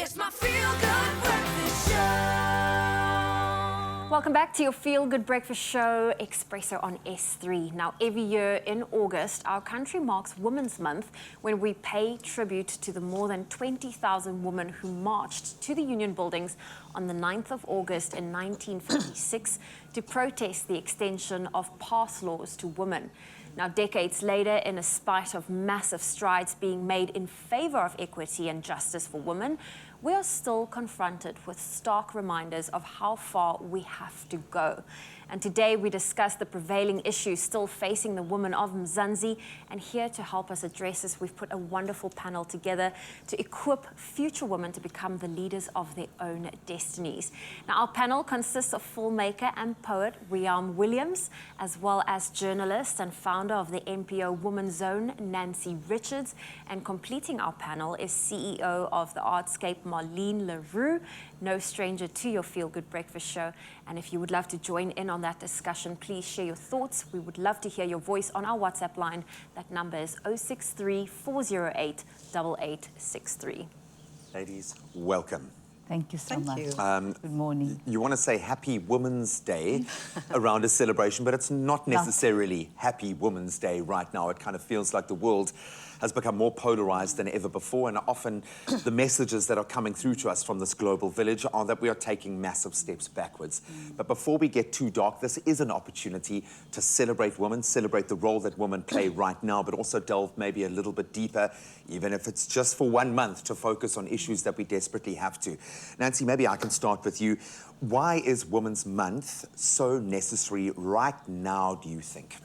It's my feel-good breakfast show. Welcome back to your feel-good breakfast show, Expresso on S3. Now, every year in August, our country marks Women's Month when we pay tribute to the more than 20,000 women who marched to the Union buildings on the 9th of August in 1956 to protest the extension of pass laws to women. Now, decades later, in spite of massive strides being made in favor of equity and justice for women, we are still confronted with stark reminders of how far we have to go. And today we discuss the prevailing issues still facing the women of Mzansi. And here to help us address this, we've put a wonderful panel together to equip future women to become the leaders of their own destinies. Now, our panel consists of filmmaker and poet Riam Williams, as well as journalist and founder of the NPO Women's Zone, Nancy Richards. And completing our panel is CEO of the Artscape, Marlene Leroux, no stranger to your Feel Good Breakfast show. And if you would love to join in on that discussion, please share your thoughts. We would love to hear your voice on our WhatsApp line. That number is 063 408 8863. Ladies, welcome. Thank you so much. Good morning. You want to say Happy Women's Day around a celebration, but it's not necessarily Happy Women's Day right now. It kind of feels like the world has become more polarized than ever before, and often the messages that are coming through to us from this global village are that we are taking massive steps backwards. But before we get too dark, this is an opportunity to celebrate women, celebrate the role that women play right now, but also delve maybe a little bit deeper, even if it's just for 1 month, to focus on issues that we desperately have to. Nancy, maybe I can start with you. Why is Women's Month so necessary right now, do you think?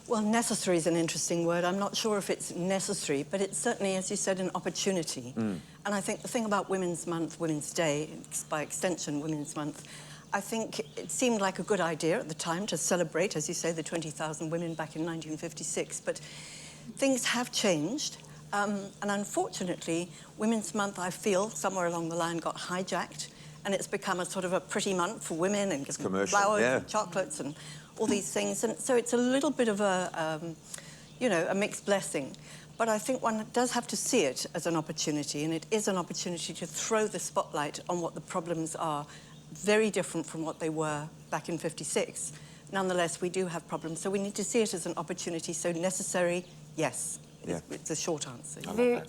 Well, necessary is an interesting word. I'm not sure if it's necessary, but it's certainly, as you said, an opportunity. And I think the thing about Women's Month, Women's Day, by extension, Women's Month, I think it seemed like a good idea at the time to celebrate, as you say, the 20,000 women back in 1956. But things have changed. And unfortunately, Women's Month, I feel, somewhere along the line got hijacked. And it's become a sort of a pretty month for women and flowers and chocolates and all these things. And so it's a little bit of a, a mixed blessing. But I think one does have to see it as an opportunity, and it is an opportunity to throw the spotlight on what the problems are, very different from what they were back in 56. Nonetheless, we do have problems, so we need to see it as an opportunity. So necessary, yes. Yeah. It's a short answer.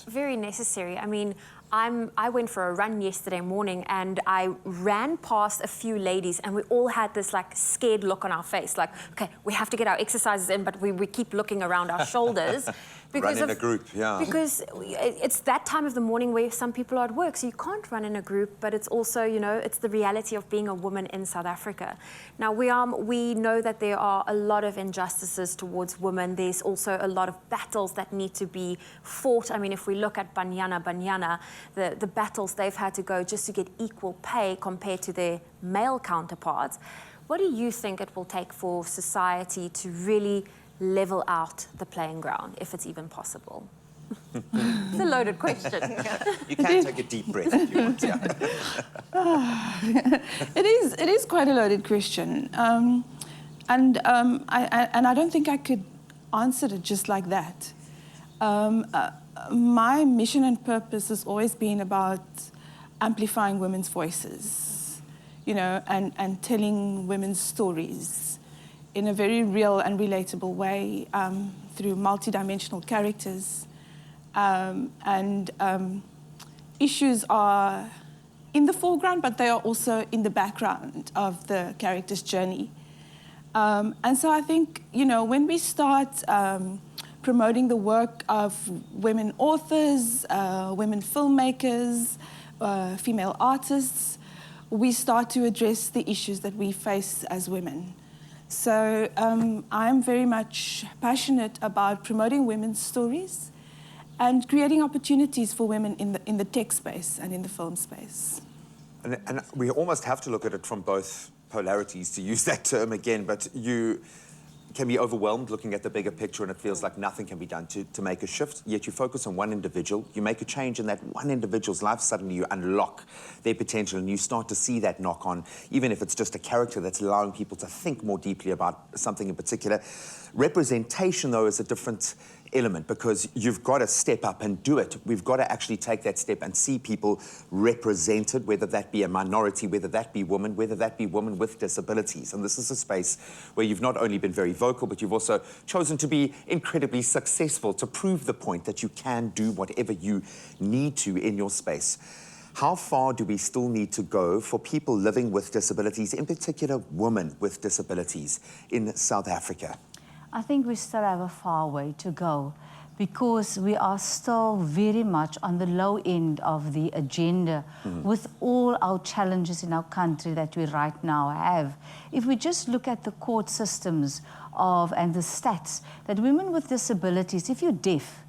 Very necessary. I mean, I went for a run yesterday morning and I ran past a few ladies and we all had this like scared look on our face, like, okay, we have to get our exercises in, but we keep looking around our shoulders. Run in a group, yeah. Because it's that time of the morning where some people are at work, so you can't run in a group, but it's also, it's the reality of being a woman in South Africa. Now, we know that there are a lot of injustices towards women. There's also a lot of battles that need to be fought. I mean, if we look at Banyana, the battles they've had to go just to get equal pay compared to their male counterparts. What do you think it will take for society to really level out the playing ground, if it's even possible? It's a loaded question. You can take a deep breath if you want. Yeah. It is quite a loaded question, and I don't think I could answer it just like that. My mission and purpose has always been about amplifying women's voices, and telling women's stories in a very real and relatable way, through multidimensional characters. Issues are in the foreground, but they are also in the background of the character's journey. And so I think, when we start promoting the work of women authors, women filmmakers, female artists, we start to address the issues that we face as women. So I'm very much passionate about promoting women's stories and creating opportunities for women in the tech space and in the film space. And we almost have to look at it from both polarities, to use that term again, but you can be overwhelmed looking at the bigger picture and it feels like nothing can be done to make a shift, yet you focus on one individual, you make a change in that one individual's life, suddenly you unlock their potential and you start to see that knock on, even if it's just a character that's allowing people to think more deeply about something in particular. Representation, though, is a different element, because you've got to step up and do it. We've got to actually take that step and see people represented, whether that be a minority, whether that be women, whether that be women with disabilities. And this is a space where you've not only been very vocal, but you've also chosen to be incredibly successful, to prove the point that you can do whatever you need to in your space. How far do we still need to go for people living with disabilities, in particular women with disabilities in South Africa? I think we still have a far way to go because we are still very much on the low end of the agenda with all our challenges in our country that we right now have. If we just look at the court systems and the stats, that women with disabilities, if you're deaf,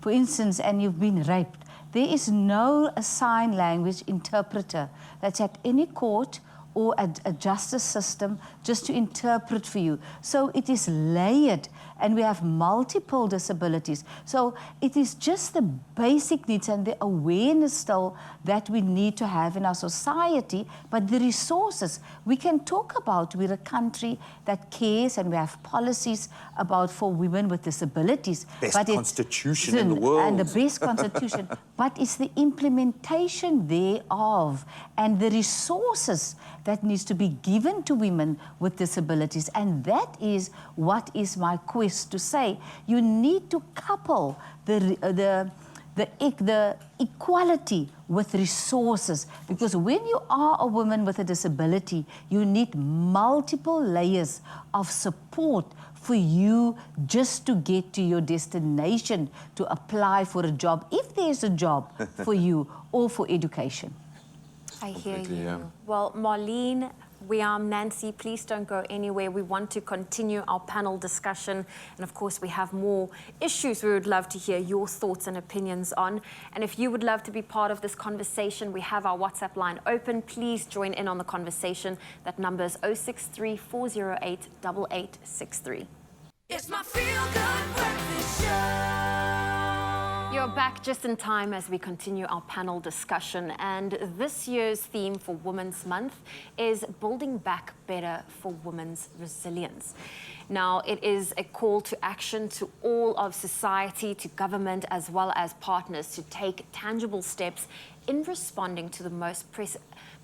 for instance, and you've been raped, there is no sign language interpreter that's at any court or a justice system just to interpret for you. So it is layered, and we have multiple disabilities. So it is just the basic needs and the awareness still that we need to have in our society, but the resources. We can talk about we're a country that cares and we have policies about for women with disabilities. Best constitution in the world. And the best constitution, but it's the implementation thereof and the resources that needs to be given to women with disabilities. And that is what is my quest to say. You need to couple the equality with resources, because when you are a woman with a disability, you need multiple layers of support for you just to get to your destination, to apply for a job, if there's a job for you, or for education. I hear Completely, you. yeah. Well, Marlene, Nancy, please don't go anywhere. We want to continue our panel discussion. And of course, we have more issues we would love to hear your thoughts and opinions on. And if you would love to be part of this conversation, we have our WhatsApp line open. Please join in on the conversation. That number is 063 408 8863. It's my feel-good breakfast show. You're back just in time as we continue our panel discussion. And this year's theme for Women's Month is Building Back Better for Women's Resilience. Now, it is a call to action to all of society, to government, as well as partners to take tangible steps in responding to the most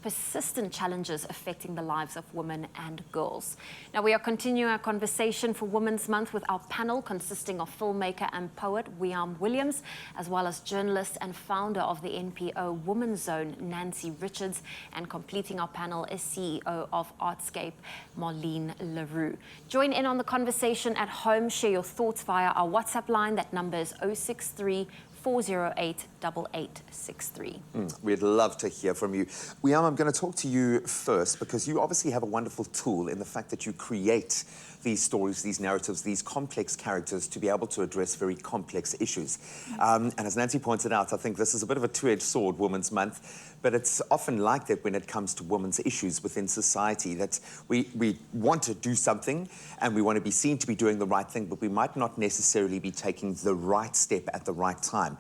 persistent challenges affecting the lives of women and girls. Now, we are continuing our conversation for Women's Month with our panel consisting of filmmaker and poet Wiam Williams, as well as journalist and founder of the NPO Women's Zone, Nancy Richards, and completing our panel is CEO of Artscape, Marlene Leroux. Join in on the conversation at home. Share your thoughts via our WhatsApp line. That number is 063 408 8863. We'd love to hear from you. Wiam, I'm going to talk to you first because you obviously have a wonderful tool in the fact that you create these stories, these narratives, these complex characters to be able to address very complex issues. And as Nancy pointed out, I think this is a bit of a two-edged sword, Women's Month, but it's often like that when it comes to women's issues within society, that we want to do something and we want to be seen to be doing the right thing, but we might not necessarily be taking the right step at the right time.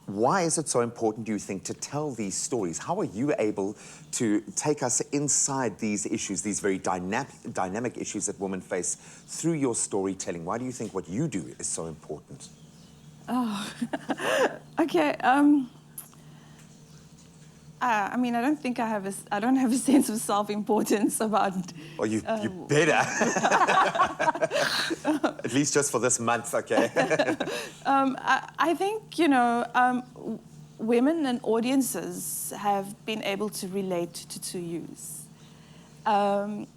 Why is it so important, do you think, to tell these stories? How are you able to take us inside these issues, these very dynamic issues that women face through your storytelling? Why do you think what you do is so important? Oh, okay. I mean, I don't think I have I don't have a sense of self-importance about. Well, you better. At least just for this month, okay? I think, you know, women and audiences have been able to relate to use. And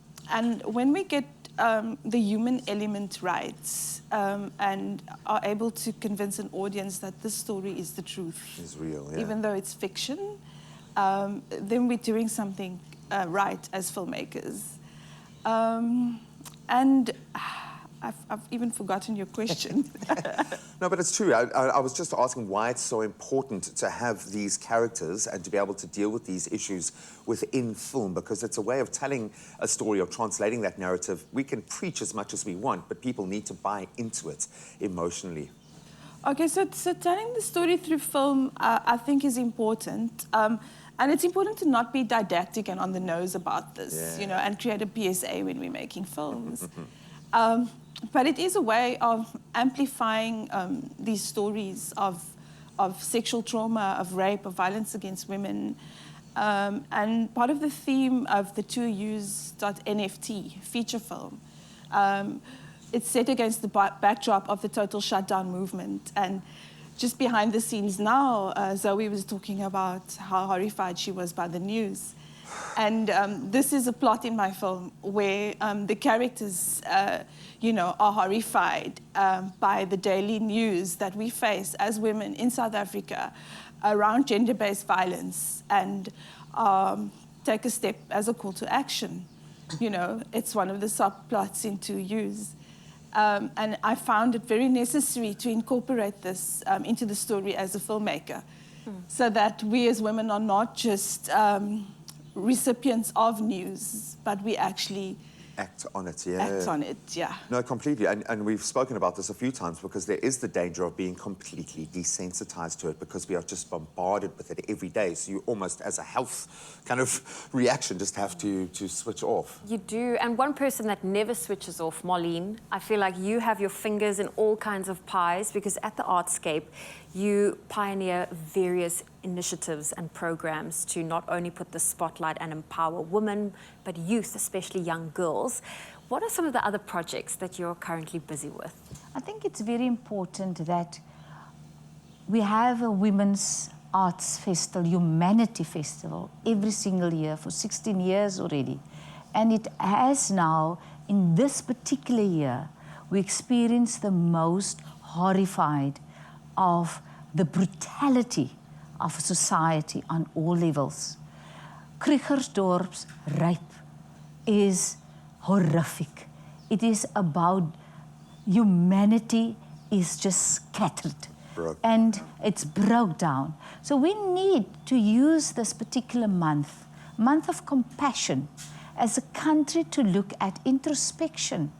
when we get the human element right and are able to convince an audience that this story is the truth, It's real, yeah. even though it's fiction, then we're doing something right as filmmakers. And I've even forgotten your question. No, but it's true. I was just asking why it's so important to have these characters and to be able to deal with these issues within film, because it's a way of telling a story or translating that narrative. We can preach as much as we want, but people need to buy into it emotionally. Okay, so telling the story through film, I think, is important. And it's important to not be didactic and on the nose about this, Yeah. you know, and create a PSA when we're making films. But it is a way of amplifying these stories of sexual trauma, of rape, of violence against women. And part of the theme of the 2use.nft feature film, it's set against the backdrop of the total shutdown movement. And just behind the scenes now, Zoe was talking about how horrified she was by the news. And this is a plot in my film where the characters, are horrified by the daily news that we face as women in South Africa around gender-based violence, and take a step as a call to action. It's one of the subplots in 2Use. And I found it very necessary to incorporate this into the story as a filmmaker, so that we as women are not just recipients of news, but we actually act on it, yeah. Act on it, yeah. No, completely. And we've spoken about this a few times, because there is the danger of being completely desensitized to it, because we are just bombarded with it every day. So you almost, as a health kind of reaction, just have to switch off. You do. And one person that never switches off, Marlene, I feel like you have your fingers in all kinds of pies, because at the Artscape, you pioneer various initiatives and programs to not only put the spotlight and empower women, but youth, especially young girls. What are some of the other projects that you're currently busy with? I think it's very important that we have a Women's Arts Festival, Humanity Festival, every single year for 16 years already. And it has now, in this particular year, we experienced the most horrified of the brutality of society on all levels. Krugersdorp's rape is horrific. It is about humanity is just scattered. And it's broke down. So we need to use this particular month of compassion, as a country to look at introspection.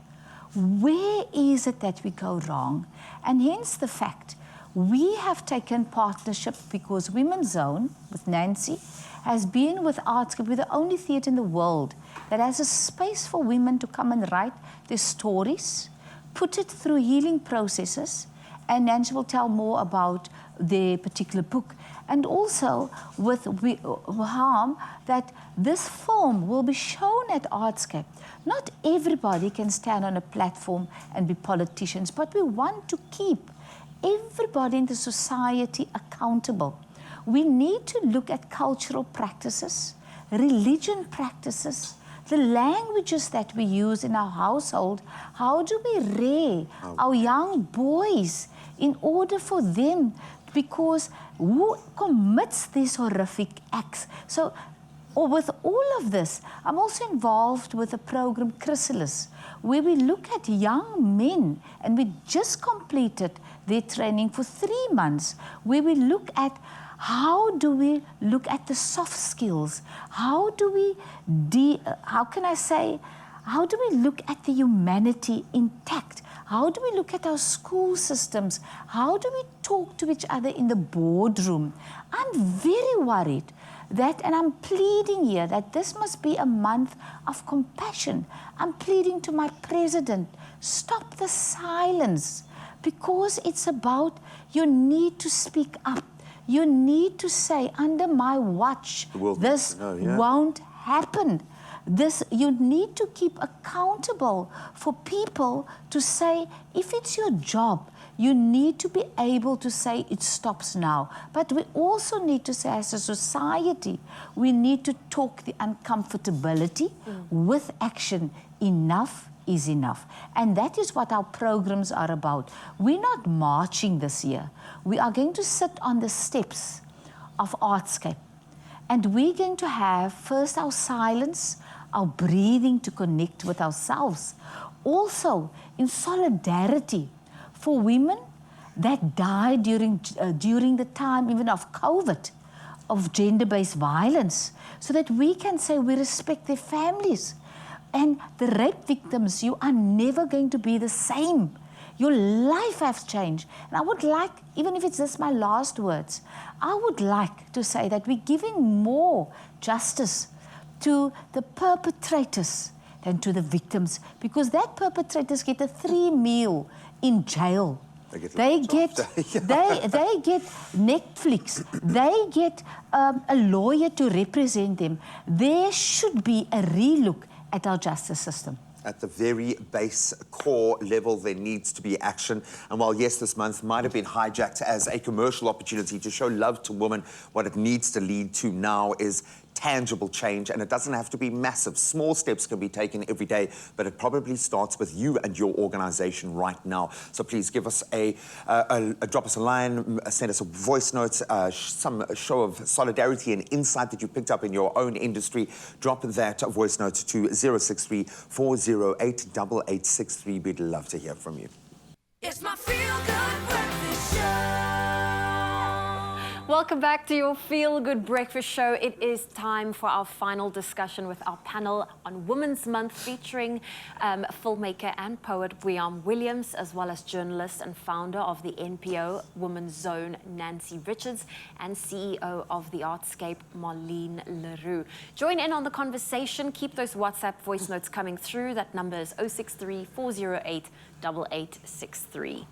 Where is it that we go wrong? And hence the fact we have taken partnership, because Women's Zone with Nancy has been with Artscape. We're the only theatre in the world that has a space for women to come and write their stories, put it through healing processes, and Nancy will tell more about their particular book. And also with Harm, that this film will be shown at Artscape. Not everybody can stand on a platform and be politicians, but we want to keep everybody in the society accountable. We need to look at cultural practices, religion practices, the languages that we use in our household. How do we rear our young boys in order for them, because who commits these horrific acts? So, with all of this, I'm also involved with a program, Chrysalis, where we look at young men, and we just completed their training for 3 months, where we look at how do we look at the soft skills? How do we, how do we look at the humanity intact? How do we look at our school systems? How do we talk to each other in the boardroom? I'm very worried that, and I'm pleading here, that this must be a month of compassion. I'm pleading to my president, stop the silence, because it's about, you need to speak up. You need to say, under my watch, this won't happen. You need to keep accountable for people to say, if it's your job, you need to be able to say it stops now. But we also need to say, as a society, we need to talk the uncomfortability with action. Enough is enough. And that is what our programs are about. We're not marching this year. We are going to sit on the steps of Artscape. And we're going to have first our silence, our breathing to connect with ourselves. Also, in solidarity for women that died during the time even of COVID, of gender-based violence, so that we can say we respect their families. And the rape victims, you are never going to be the same. Your life has changed. And I would like, even if it's just my last words, I would like to say that we're giving more justice to the perpetrators than to the victims, because that perpetrators get a 3 meal in jail. They get Netflix. They get a lawyer to represent them. There should be a relook at our justice system. At the very base core level, there needs to be action. And while, yes, this month might have been hijacked as a commercial opportunity to show love to women, what it needs to lead to now is tangible change, and it doesn't have to be massive. Small steps can be taken every day, but it probably starts with you and your organization right now. So please give us drop us a line, send us a voice note, some show of solidarity and insight that you picked up in your own industry. Drop that voice note to 063 408 8863. We'd love to hear from you. It's my feel-good breakfast show. Welcome back to your Feel Good Breakfast Show. It is time for our final discussion with our panel on Women's Month, featuring filmmaker and poet Briam Williams, as well as journalist and founder of the NPO Women's Zone, Nancy Richards, and CEO of The Artscape, Marlene Leroux. Join in on the conversation. Keep those WhatsApp voice notes coming through. That number is 063 408 8863.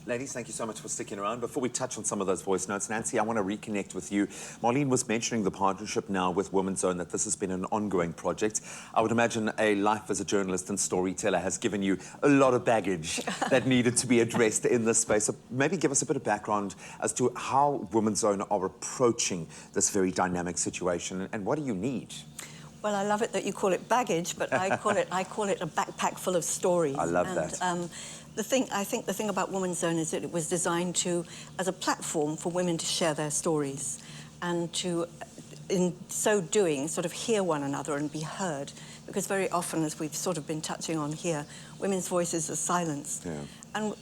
Ladies, thank you so much for sticking around. Before we touch on some of those voice notes, Nancy, I want to reconnect with you. Marlene was mentioning the partnership now with Women's Zone, that this has been an ongoing project. I would imagine a life as a journalist and storyteller has given you a lot of baggage that needed to be addressed in this space. So maybe give us a bit of background as to how Women's Zone are approaching this very dynamic situation, and what do you need? Well, I love it that you call it baggage, but I call it a backpack full of stories. I love that. I think the thing about Women's Zone is that it was designed as a platform for women to share their stories and to, in so doing, sort of hear one another and be heard. Because very often, as we've sort of been touching on here, women's voices are silenced. Yeah.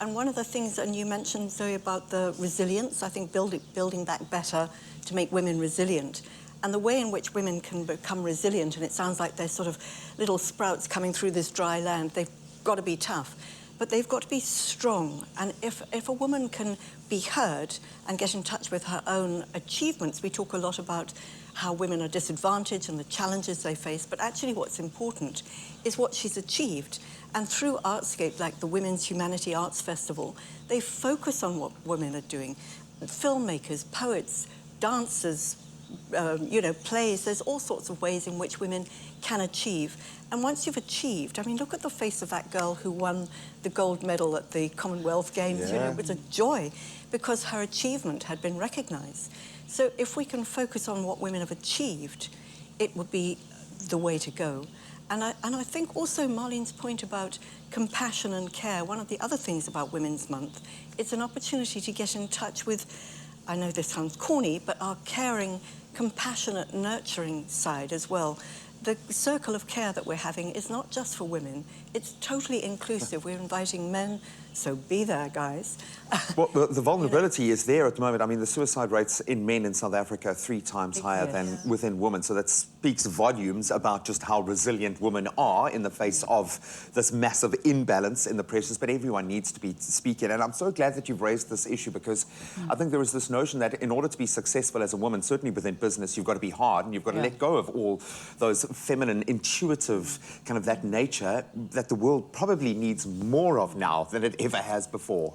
And one of the things, and you mentioned, Zoe, about the resilience, I think building back better to make women resilient. And the way in which women can become resilient, and it sounds like they're sort of little sprouts coming through this dry land, they've got to be tough. But they've got to be strong. And if a woman can be heard and get in touch with her own achievements, we talk a lot about how women are disadvantaged and the challenges they face, but actually what's important is what she's achieved. And through Artscape, like the Women's Humanity Arts Festival, they focus on what women are doing. Filmmakers, poets, dancers, plays, there's all sorts of ways in which women can achieve. And once you've achieved, I mean, look at the face of that girl who won the gold medal at the Commonwealth Games. Yeah. It was a joy because her achievement had been recognised. So if we can focus on what women have achieved, it would be the way to go. And I think also Marlene's point about compassion and care, one of the other things about Women's Month, it's an opportunity to get in touch with, I know this sounds corny, but our caring, compassionate, nurturing side as well. The circle of care that we're having is not just for women, it's totally inclusive. We're inviting men, so be there, guys. Well, the vulnerability is there at the moment. I mean, the suicide rates in men in South Africa are 3 times higher than within women. So that speaks volumes about just how resilient women are in the face of this massive imbalance in the pressures. But everyone needs to be speaking. And I'm so glad that you've raised this issue, because I think there is this notion that in order to be successful as a woman, certainly within business, you've got to be hard and you've got to let go of all those feminine, intuitive, kind of that nature that the world probably needs more of now than it ever has before.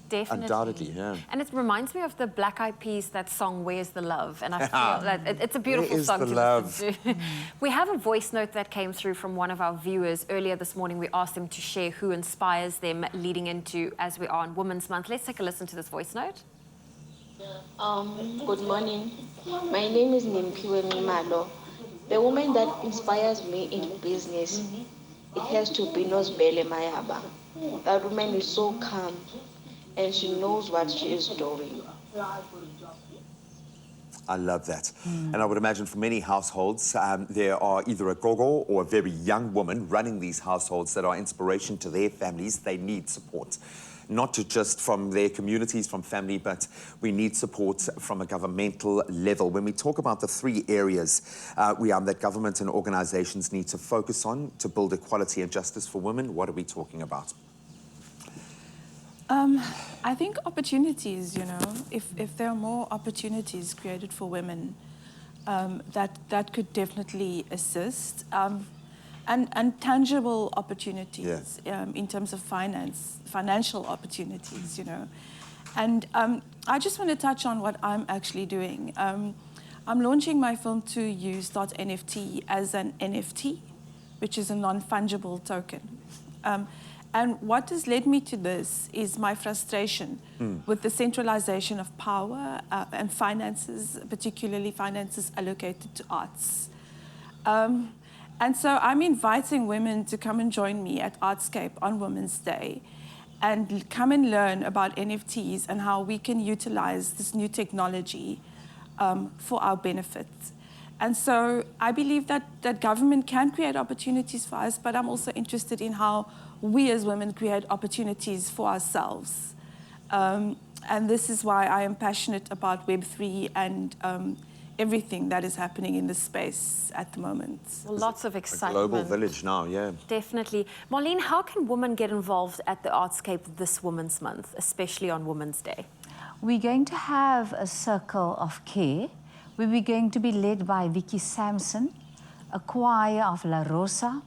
Definitely. Undoubtedly, yeah. And it reminds me of the Black Eyed Peas, that song, Where's the Love? And I feel that it's a beautiful song to listen to. We have a voice note that came through from one of our viewers. Earlier this morning, we asked them to share who inspires them leading into, as we are on Women's Month. Let's take a listen to this voice note. Good morning. My name is Nimpiwe Mimalo. The woman that inspires me in business, it has to be Nosbele Mayaba. That woman is so calm and she knows what she is doing. I love that. And I would imagine for many households, there are either a gogo or a very young woman running these households that are inspiration to their families. They need support. Not just from their communities, from family, but we need support from a governmental level. When we talk about the 3 areas that government and organizations need to focus on to build equality and justice for women, what are we talking about? I think opportunities, if there are more opportunities created for women, that could definitely assist. and tangible opportunities in terms of financial opportunities, you know. And I just want to touch on what I'm actually doing. I'm launching my film to use.nft as an NFT, which is a non-fungible token. And what has led me to this is my frustration with the centralization of power and finances, particularly finances allocated to arts. And so I'm inviting women to come and join me at Artscape on Women's Day and come and learn about NFTs and how we can utilize this new technology for our benefit. And so I believe that government can create opportunities for us, but I'm also interested in how we as women create opportunities for ourselves. And this is why I am passionate about Web3 and everything that is happening in this space at the moment. Well, lots of A excitement. global village now, yeah. Definitely. Marlene, how can women get involved at the Artscape this Women's Month, especially on Women's Day? We're going to have a circle of care where we're going to be led by Vicky Sampson, a choir of La Rosa,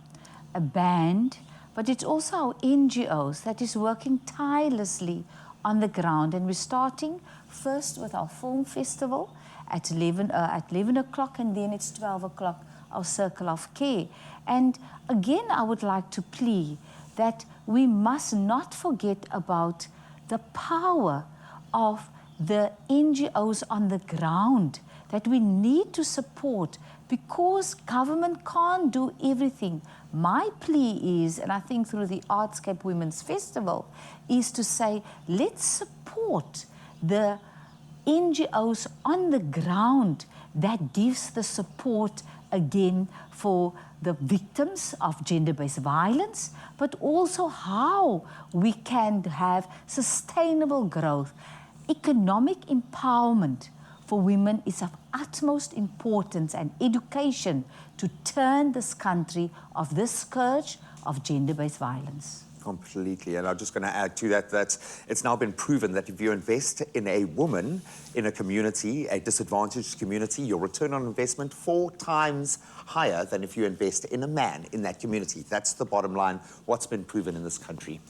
a band, but it's also our NGOs that is working tirelessly on the ground. And we're starting first with our film festival at 11 o'clock, and then it's 12 o'clock, our circle of care. And again, I would like to plea that we must not forget about the power of the NGOs on the ground that we need to support, because government can't do everything. My plea is, and I think through the Artscape Women's Festival, is to say, let's support the NGOs on the ground that gives the support again for the victims of gender-based violence, but also how we can have sustainable growth. Economic empowerment for women is of utmost importance, and education to turn this country of this scourge of gender-based violence. Completely, and I'm just going to add to that that it's now been proven that if you invest in a woman in a community, a disadvantaged community, your return on investment 4 times higher than if you invest in a man in that community. That's the bottom line, what's been proven in this country.